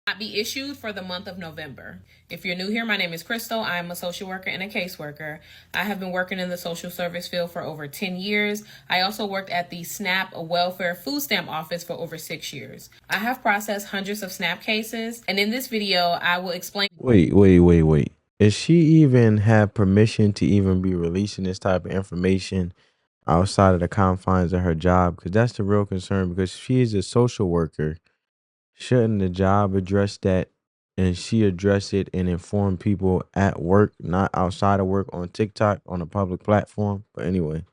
not be issued for the month of November. If you're new here, my name is Crystal. I'm a social worker and a caseworker. I have been working in the social service field for over 10 years. I also worked at the SNAP Welfare Food Stamp Office for over 6 years. I have processed hundreds of SNAP cases, and in this video, I will explain. Wait. Is she even have permission to even be releasing this type of information outside of the confines of her job? Because that's the real concern, because she is a social worker. Shouldn't the job address that, and she address it and inform people at work, not outside of work on TikTok on a public platform? But anyway.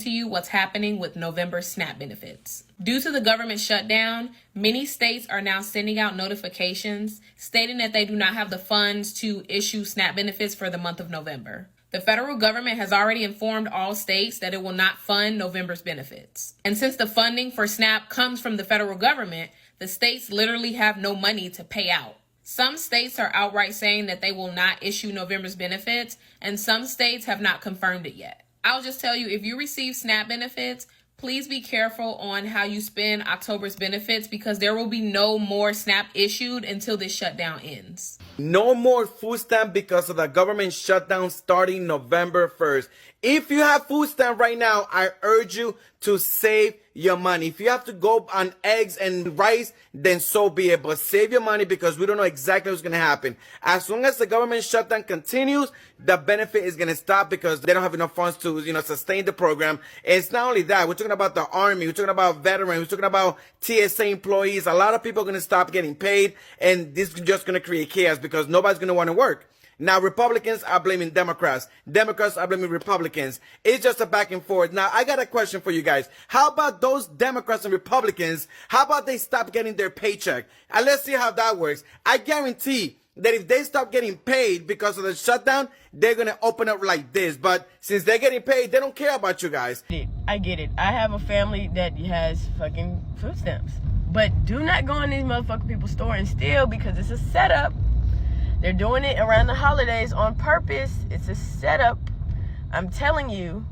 To you what's happening with November SNAP benefits. Due to the government shutdown, many states are now sending out notifications stating that they do not have the funds to issue SNAP benefits for the month of November. The federal government has already informed all states that it will not fund November's benefits. And since the funding for SNAP comes from the federal government, the states literally have no money to pay out. Some states are outright saying that they will not issue November's benefits, and some states have not confirmed it yet. I'll just tell you, if you receive SNAP benefits, please be careful on how you spend October's benefits, because there will be no more SNAP issued until this shutdown ends. No more food stamp because of the government shutdown starting November 1st. If you have food stamp right now, I urge you to save your money. If you have to go on eggs and rice, then so be it. But save your money, because we don't know exactly what's going to happen. As long as the government shutdown continues, the benefit is going to stop because they don't have enough funds to, sustain the program. And it's not only that. We're talking about the Army. We're talking about veterans. We're talking about TSA employees. A lot of people are going to stop getting paid, and this is just going to create chaos because nobody's going to want to work. Now, Republicans are blaming Democrats. Democrats are blaming Republicans. It's just a back and forth. Now, I got a question for you guys. How about those Democrats and Republicans? How about they stop getting their paycheck? And let's see how that works. I guarantee that if they stop getting paid because of the shutdown, they're going to open up like this. But since they're getting paid, they don't care about you guys. I get it. I have a family that has fucking food stamps. But do not go in these motherfucking people's store and steal, because it's a setup. They're doing it around the holidays on purpose. It's a setup. I'm telling you,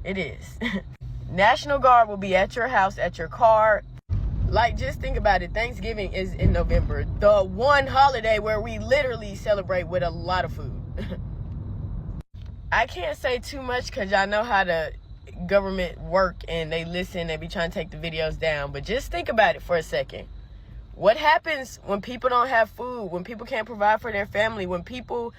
it is. National Guard will be at your house, at your car. Like, just think about it. Thanksgiving is in November. The one holiday where we literally celebrate with a lot of food. I can't say too much because y'all know how the government work and they listen. They be trying to take the videos down. But just think about it for a second. What happens when people don't have food, when people can't provide for their family, when people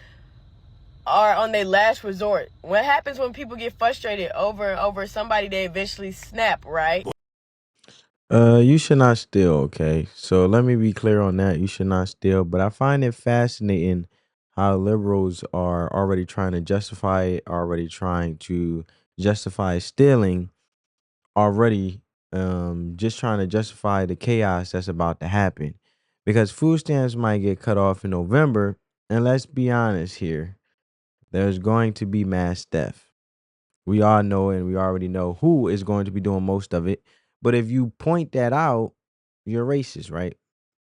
are on their last resort? What happens when people get frustrated over somebody they eventually snap, right? You should not steal, okay? So let me be clear on that. You should not steal. But I find it fascinating how liberals are already trying to justify it, already trying to justify stealing, already just trying to justify the chaos that's about to happen, because food stamps might get cut off in November, and let's be honest here, there's going to be mass death. We all know, and we already know who is going to be doing most of it. But if you point that out, you're racist, right?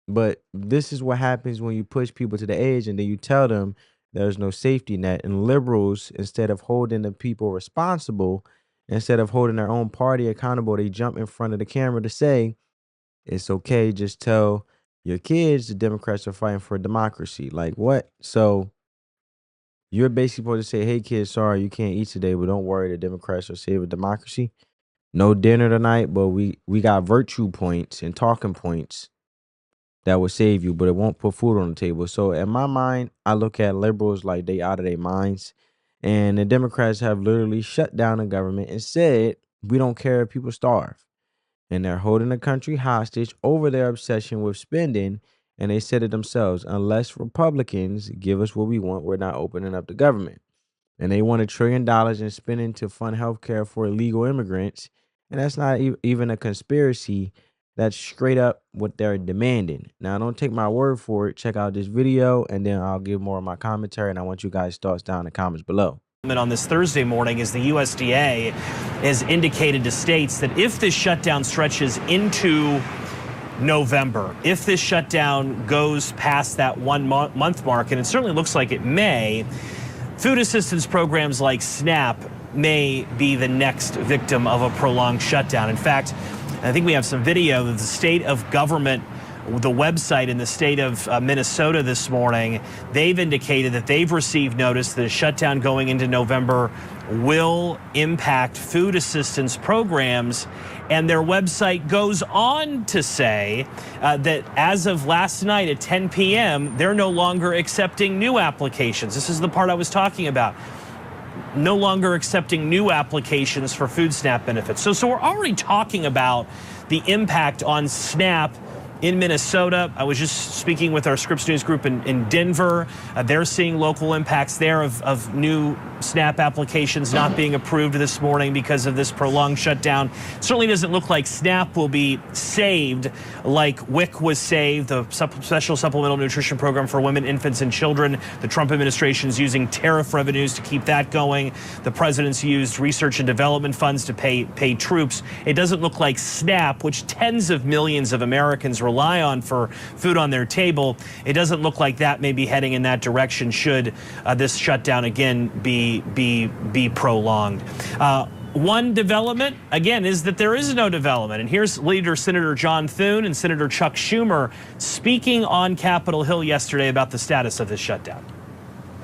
But this is what happens when you push people to the edge and then you tell them there's no safety net. And liberals, instead of holding the people responsible, instead of holding their own party accountable, they jump in front of the camera to say, it's okay, just tell your kids the Democrats are fighting for democracy. Like, what? So you're basically supposed to say, hey, kids, sorry, you can't eat today, but don't worry, the Democrats are saving democracy. No dinner tonight, but we got virtue points and talking points that will save you, but it won't put food on the table. So in my mind, I look at liberals like they out of their minds. And the Democrats have literally shut down the government and said, we don't care if people starve. And they're holding the country hostage over their obsession with spending. And they said it themselves, unless Republicans give us what we want, we're not opening up the government. And they want $1 trillion in spending to fund healthcare for illegal immigrants. And that's not even a conspiracy. That's straight up what they're demanding. Now, don't take my word for it. Check out this video, and then I'll give more of my commentary, and I want you guys' thoughts down in the comments below. On this Thursday morning, as the USDA has indicated to states that if this shutdown stretches into November, if this shutdown goes past that 1 month mark, and it certainly looks like it may, food assistance programs like SNAP may be the next victim of a prolonged shutdown. In fact, I think we have some video that the state of government the website in the state of Minnesota this morning, they've indicated that they've received notice that a shutdown going into November will impact food assistance programs. And their website goes on to say that as of last night at 10 p.m., they're no longer accepting new applications. This is the part I was talking about. No longer accepting new applications for food SNAP benefits. So we're already talking about the impact on SNAP in Minnesota. I was just speaking with our Scripps News group in Denver. They're seeing local impacts there of new SNAP applications not being approved this morning because of this prolonged shutdown. Certainly doesn't look like SNAP will be saved like WIC was saved, the Special Supplemental Nutrition Program for women, infants, and children. The Trump administration is using tariff revenues to keep that going. The president's used research and development funds to pay troops. It doesn't look like SNAP, which tens of millions of Americans rely on for food on their table, it doesn't look like that may be heading in that direction should this shutdown again be prolonged. One development, again, is that there is no development. And here's Leader Senator John Thune and Senator Chuck Schumer speaking on Capitol Hill yesterday about the status of this shutdown.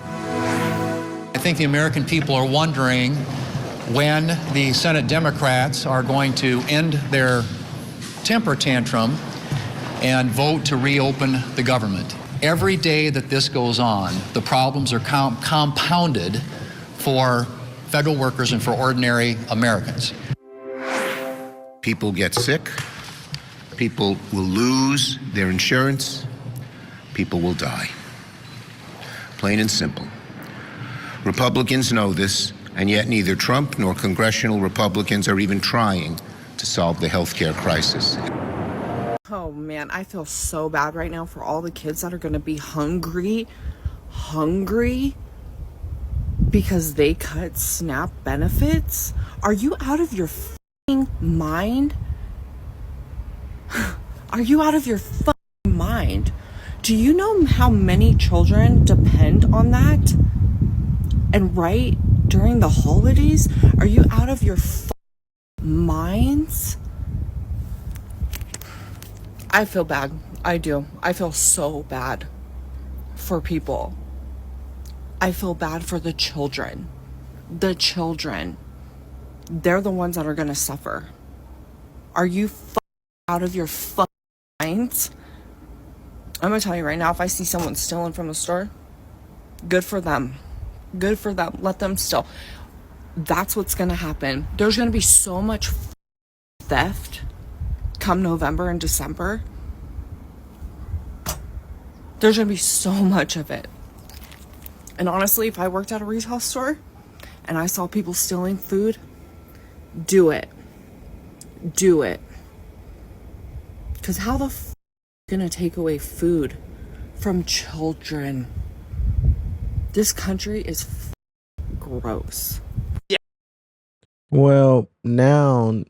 I think the American people are wondering when the Senate Democrats are going to end their temper tantrum and vote to reopen the government. Every day that this goes on, the problems are compounded for federal workers and for ordinary Americans. People get sick, people will lose their insurance, people will die. Plain and simple. Republicans know this, and yet neither Trump nor congressional Republicans are even trying to solve the healthcare crisis. Oh man, I feel so bad right now for all the kids that are gonna be hungry because they cut SNAP benefits. Are you out of your fucking mind? Are you out of your fucking mind? Do you know how many children depend on that? And right during the holidays, are you out of your fucking minds? I feel bad. I do. I feel so bad for people. I feel bad for the children. The children. They're the ones that are gonna suffer. Are you out of your fucking minds? I'm gonna tell you right now, if I see someone stealing from the store, good for them. Good for them. Let them steal. That's what's gonna happen. There's gonna be so much theft come November and December. There's gonna be so much of it. And honestly, if I worked at a retail store and I saw people stealing food, do it. Do it. Because how the f gonna take away food from children? This country is gross. Well, now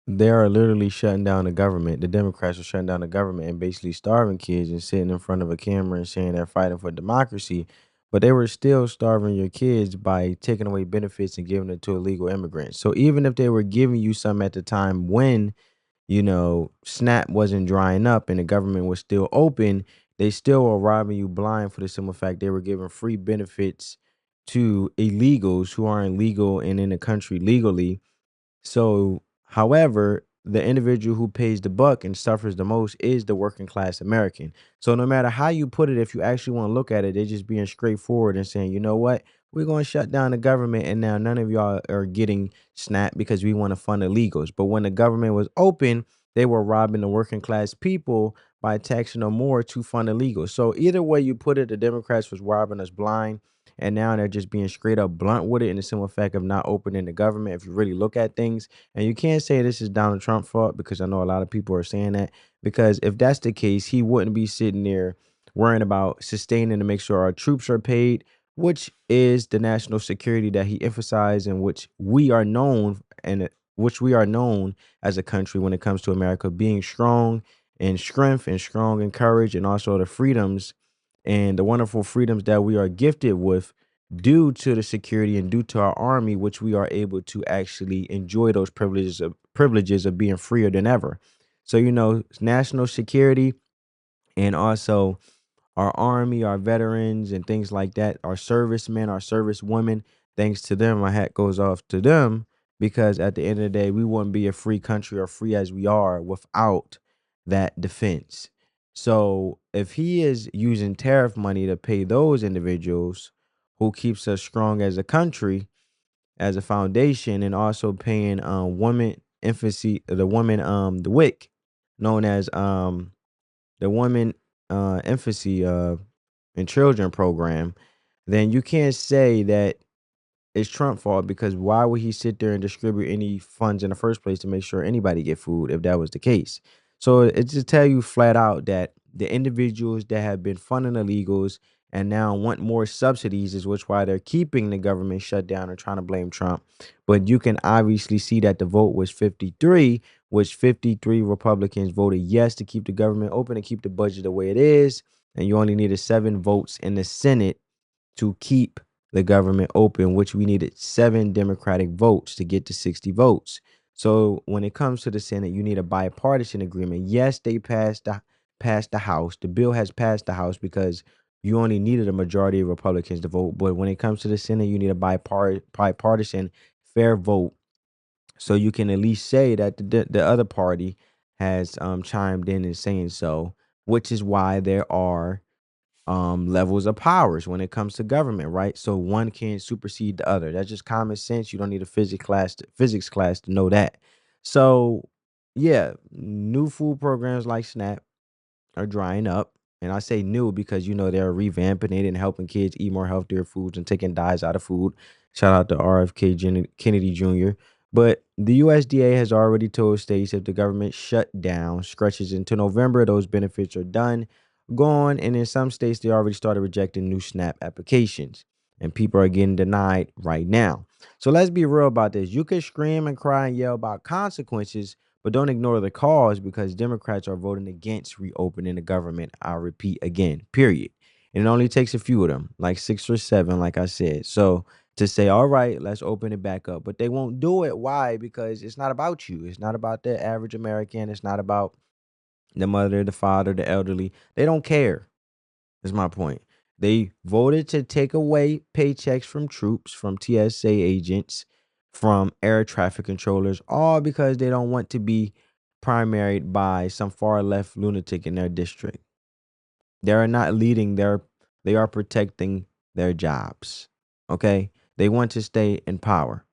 they are literally shutting down the government. The Democrats are shutting down the government and basically starving kids and sitting in front of a camera and saying they're fighting for democracy. But they were still starving your kids by taking away benefits and giving it to illegal immigrants. So even if they were giving you some at the time when, SNAP wasn't drying up and the government was still open, they still were robbing you blind for the simple fact they were giving free benefits to illegals who aren't legal and in the country legally. So, however, the individual who pays the buck and suffers the most is the working class American. So no matter how you put it, if you actually want to look at it, they're just being straightforward and saying, you know what, we're going to shut down the government and now none of y'all are getting SNAP because we want to fund illegals. But when the government was open, they were robbing the working class people by taxing them more to fund illegals. So either way you put it, the Democrats was robbing us blind. And now they're just being straight up blunt with it in the simple fact of not opening the government. If you really look at things, and you can't say this is Donald Trump's fault, because I know a lot of people are saying that, because if that's the case, he wouldn't be sitting there worrying about sustaining to make sure our troops are paid, which is the national security that he emphasized and which we are known as a country when it comes to America being strong in strength and strong in courage, and also the freedoms and the wonderful freedoms that we are gifted with due to the security and due to our army, which we are able to actually enjoy those privileges of being freer than ever. So, national security And also our army, our veterans, and things like that, our servicemen, our servicewomen, thanks to them, my hat goes off to them, because at the end of the day, we wouldn't be a free country or free as we are without that defense. So if he is using tariff money to pay those individuals who keeps us strong as a country, as a foundation, and also paying women infancy, the woman the WIC, known as the women infancy and children program, then you can't say that it's Trump fault, because why would he sit there and distribute any funds in the first place to make sure anybody get food if that was the case? So it's to tell you flat out that the individuals that have been funding illegals and now want more subsidies is which why they're keeping the government shut down and trying to blame Trump. But you can obviously see that the vote was 53, which 53 Republicans voted yes to keep the government open and keep the budget the way it is. And you only needed 7 votes in the Senate to keep the government open, which we needed 7 Democratic votes to get to 60 votes. So when it comes to the Senate, you need a bipartisan agreement. Yes, they passed the House. The bill has passed the House because you only needed a majority of Republicans to vote. But when it comes to the Senate, you need a bipartisan fair vote, so you can at least say that the other party has chimed in and saying so, which is why there are levels of powers when it comes to government, right? So one can't supersede the other. That's just common sense. You don't need a physics class to know that. So yeah, new food programs like SNAP are drying up. And I say new because they're revamping it and helping kids eat more healthier foods and taking dyes out of food. Shout out to RFK Kennedy Jr. But the USDA has already told states if the government shutdown stretches into November, those benefits are done, gone. And in some states, they already started rejecting new SNAP applications. And people are getting denied right now. So let's be real about this. You can scream and cry and yell about consequences, but don't ignore the cause, because Democrats are voting against reopening the government. I'll repeat again, period. And it only takes a few of them, like 6 or 7, like I said. So to say, all right, let's open it back up. But they won't do it. Why? Because it's not about you. It's not about the average American. It's not about the mother, the father, the elderly. They don't care, is my point. They voted to take away paychecks from troops, from TSA agents, from air traffic controllers, all because they don't want to be primaried by some far left lunatic in their district. They are not leading they are protecting their jobs. Okay? They want to stay in power.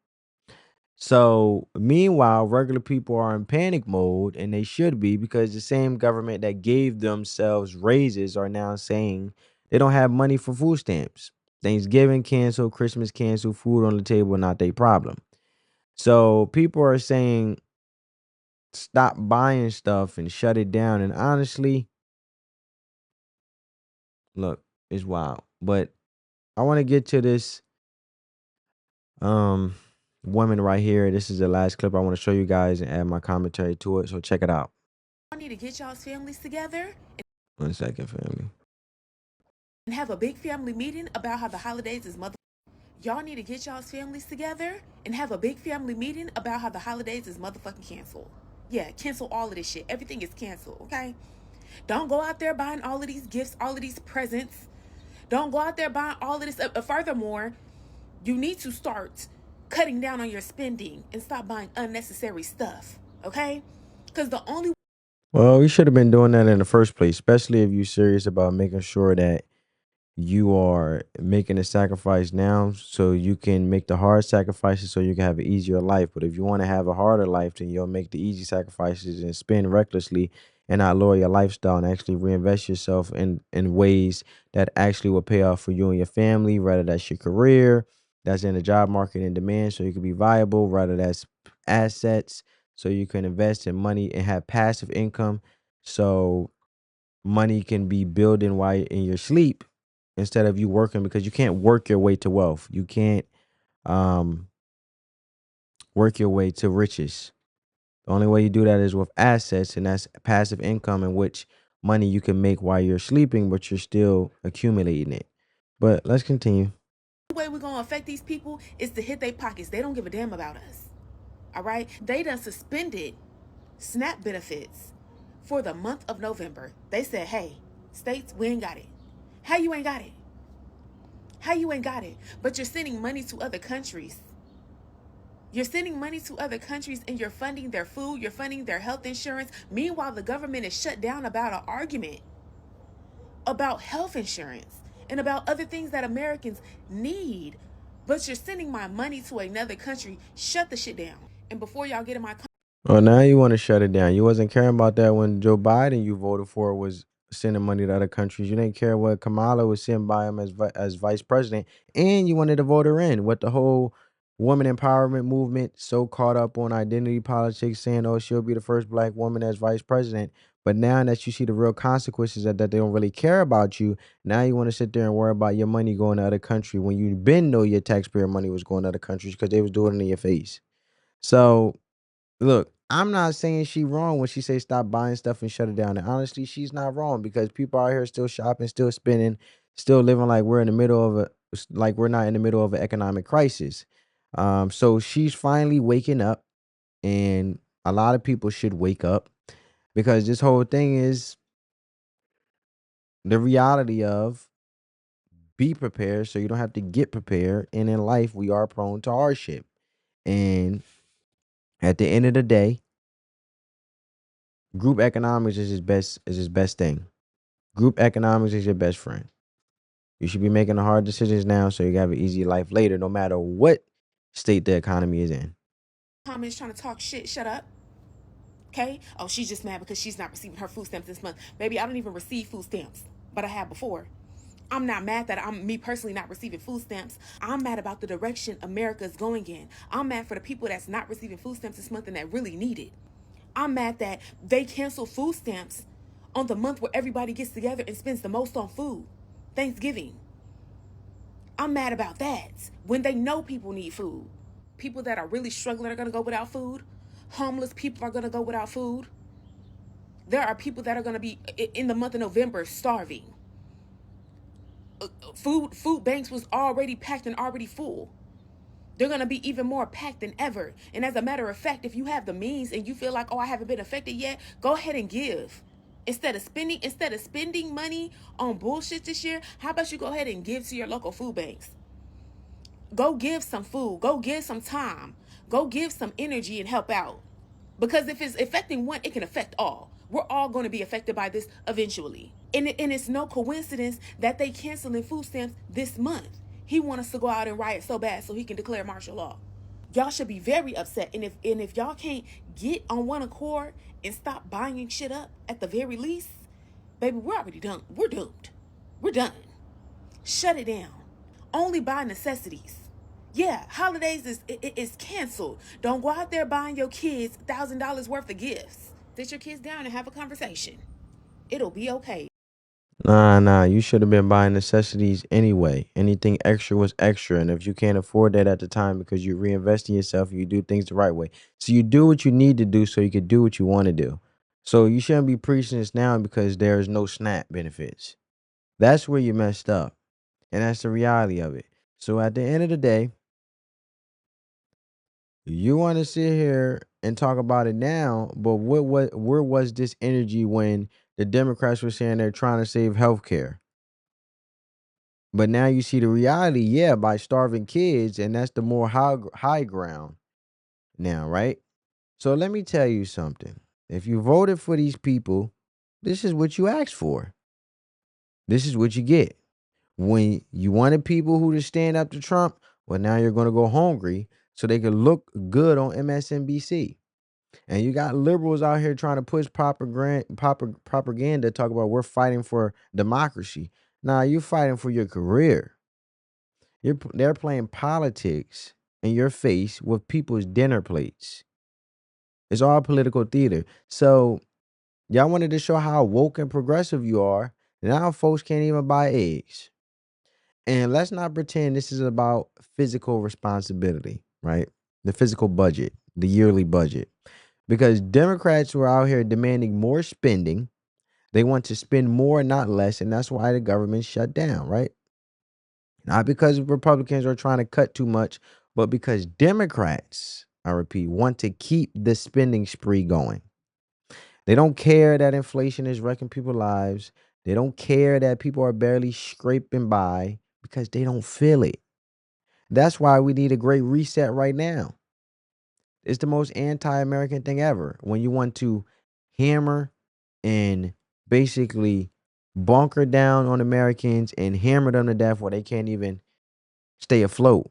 So, meanwhile, regular people are in panic mode, and they should be, because the same government that gave themselves raises are now saying they don't have money for food stamps. Thanksgiving canceled, Christmas canceled, food on the table, not their problem. So, people are saying stop buying stuff and shut it down. And honestly, look, it's wild. But I want to get to this woman right here. This is the last clip I want to show you guys and add my commentary to it. So check it out. Y'all need to get y'all's families together 1 second, family. and have a big family meeting about how the holidays is Y'all need to get y'all's families together and have a big family meeting about how the holidays is motherfucking canceled. Yeah, cancel all of this shit. Everything is canceled, okay? Don't go out there buying all of these gifts, all of these presents. Don't go out there buying all of this. Furthermore, you need to start cutting down on your spending and stop buying unnecessary stuff, okay? Because the only Well, we should have been doing that in the first place, especially if you're serious about making sure that you are making a sacrifice now so you can make the hard sacrifices so you can have an easier life. But if you want to have a harder life, then you'll make the easy sacrifices and spend recklessly and not lower your lifestyle and actually reinvest yourself in ways that actually will pay off for you and your family, whether that's your career, that's in the job market in demand so you can be viable, whether that's assets so you can invest in money and have passive income so money can be building while in your sleep instead of you working, because you can't work your way to wealth. You can't work your way to riches. The only way you do that is with assets, and that's passive income, in which money you can make while you're sleeping, but you're still accumulating it. But let's continue. way we're gonna affect these people is to hit their pockets. They don't give a damn about us. All right? They done suspended SNAP benefits for the month of November. They said, hey, States, we ain't got it. How you ain't got it? How you ain't got it? But you're sending money to other countries. You're sending money to other countries and you're funding their food, you're funding their health insurance. Meanwhile, the government is shut down about an argument about health insurance and about other things that Americans need. But you're sending my money to another country. Shut the shit down. And before y'all get in my Oh, now you want to shut it down. You wasn't caring about that when Joe Biden you voted for was sending money to other countries. You didn't care what Kamala was sent by him as vice president, and you wanted to vote her in with the whole woman empowerment movement. So caught up on identity politics, saying, "Oh, she'll be the first black woman as vice president." But now that you see the real consequences that they don't really care about you, now you want to sit there and worry about your money going to other country when you been know your taxpayer money was going to other countries because they was doing it in your face. So look, I'm not saying she wrong when she say stop buying stuff and shut it down. And honestly, she's not wrong because people out here still shopping, still spending, still living like we're in the middle of like we're not in the middle of an economic crisis. So she's finally waking up, and a lot of people should wake up because this whole thing is the reality of be prepared so you don't have to get prepared. And in life, we are prone to hardship. And at the end of the day, group economics is his best thing. Group economics is your best friend. You should be making the hard decisions now so you can have an easy life later, no matter what state the economy is in. comments trying to talk shit, shut up. Okay? Oh, she's just mad because she's not receiving her food stamps this month. Baby, I don't even receive food stamps, but I have before. I'm not mad that I'm me personally not receiving food stamps. I'm mad about the direction America's going in. I'm mad for the people that's not receiving food stamps this month and that really need it. I'm mad that they cancel food stamps on the month where everybody gets together and spends the most on food, Thanksgiving. I'm mad about that when they know people need food. People that are really struggling are going to go without food. Homeless people are going to go without food. There are people that are going to be in the month of November starving. Food banks was already packed and already full. They're going to be even more packed than ever. And as a matter of fact, if you have the means and you feel like, oh, I haven't been affected yet, go ahead and give. Instead of spending money on bullshit this year, how about you go ahead and give to your local food banks? Go give some food. Go give some time. Go give some energy and help out. Because if it's affecting one, it can affect all. We're all going to be affected by this eventually. And it's no coincidence that they canceling food stamps this month. He wants us to go out and riot so bad so he can declare martial law. Y'all should be very upset. And if y'all can't get on one accord and stop buying shit up at the very least, baby, we're already done. We're doomed. We're done. Shut it down. Only buy necessities. Yeah, holidays is canceled. Don't go out there buying your kids $1,000 worth of gifts. Sit your kids down and have a conversation. It'll be okay. Nah, you should have been buying necessities anyway. Anything extra was extra. And if you can't afford that at the time because you reinvest in yourself, you do things the right way. So you do what you need to do so you can do what you want to do. So you shouldn't be preaching this now because there's no SNAP benefits. That's where you messed up. And that's the reality of it. So at the end of the day, you want to sit here and talk about it now, but where was this energy when the Democrats were saying they're trying to save healthcare? But now you see the reality, yeah, by starving kids, and that's the more high ground now, right? So let me tell you something. If you voted for these people, this is what you asked for. This is what you get. When you wanted people who to stand up to Trump, well, now you're going to go hungry so they can look good on MSNBC. And you got liberals out here trying to push propaganda, talk about we're fighting for democracy. Nah, you're fighting for your career. They're playing politics in your face with people's dinner plates. It's all political theater. So y'all wanted to show how woke and progressive you are. Now folks can't even buy eggs. And let's not pretend this is about physical responsibility, right? The physical budget, the yearly budget. Because Democrats were out here demanding more spending. They want to spend more, not less. And that's why the government shut down, right? Not because Republicans are trying to cut too much, but because Democrats, I repeat, want to keep the spending spree going. They don't care that inflation is wrecking people's lives. They don't care that people are barely scraping by because they don't feel it. That's why we need a great reset right now. It's the most anti-American thing ever. When you want to hammer and basically bunker down on Americans and hammer them to death where they can't even stay afloat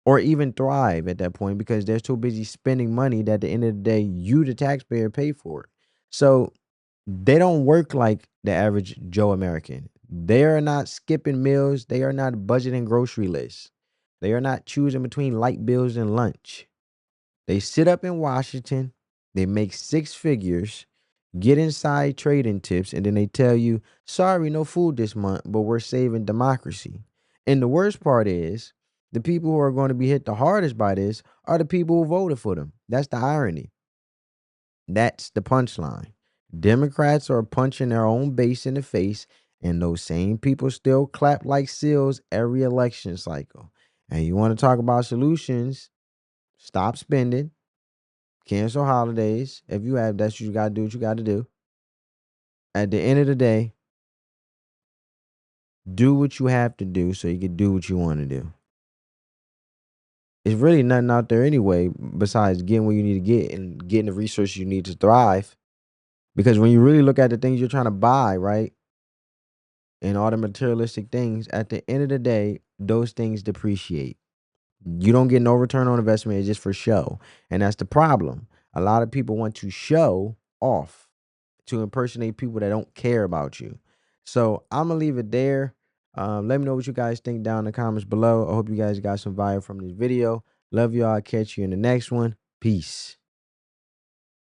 or even thrive at that point because they're too busy spending money that at the end of the day, you, the taxpayer, pay for it. So they don't work like the average Joe American. They are not skipping meals. They are not budgeting grocery lists. They are not choosing between light bills and lunch. They sit up in Washington, they make six figures, get inside trading tips, and then they tell you, sorry, no food this month, but we're saving democracy. And the worst part is, the people who are going to be hit the hardest by this are the people who voted for them. That's the irony. That's the punchline. Democrats are punching their own base in the face, and those same people still clap like seals every election cycle. And you want to talk about solutions? Stop spending. Cancel holidays. If you have, that's what you got to do what you got to do. At the end of the day, do what you have to do so you can do what you want to do. It's really nothing out there anyway besides getting what you need to get and getting the resources you need to thrive. Because when you really look at the things you're trying to buy, right, and all the materialistic things, at the end of the day, those things depreciate. You don't get no return on investment. It's just for show. And that's the problem. A lot of people want to show off to impersonate people that don't care about you. So I'm going to leave it there. Let me know what you guys think down in the comments below. I hope you guys got some value from this video. Love y'all. I'll catch you in the next one. Peace.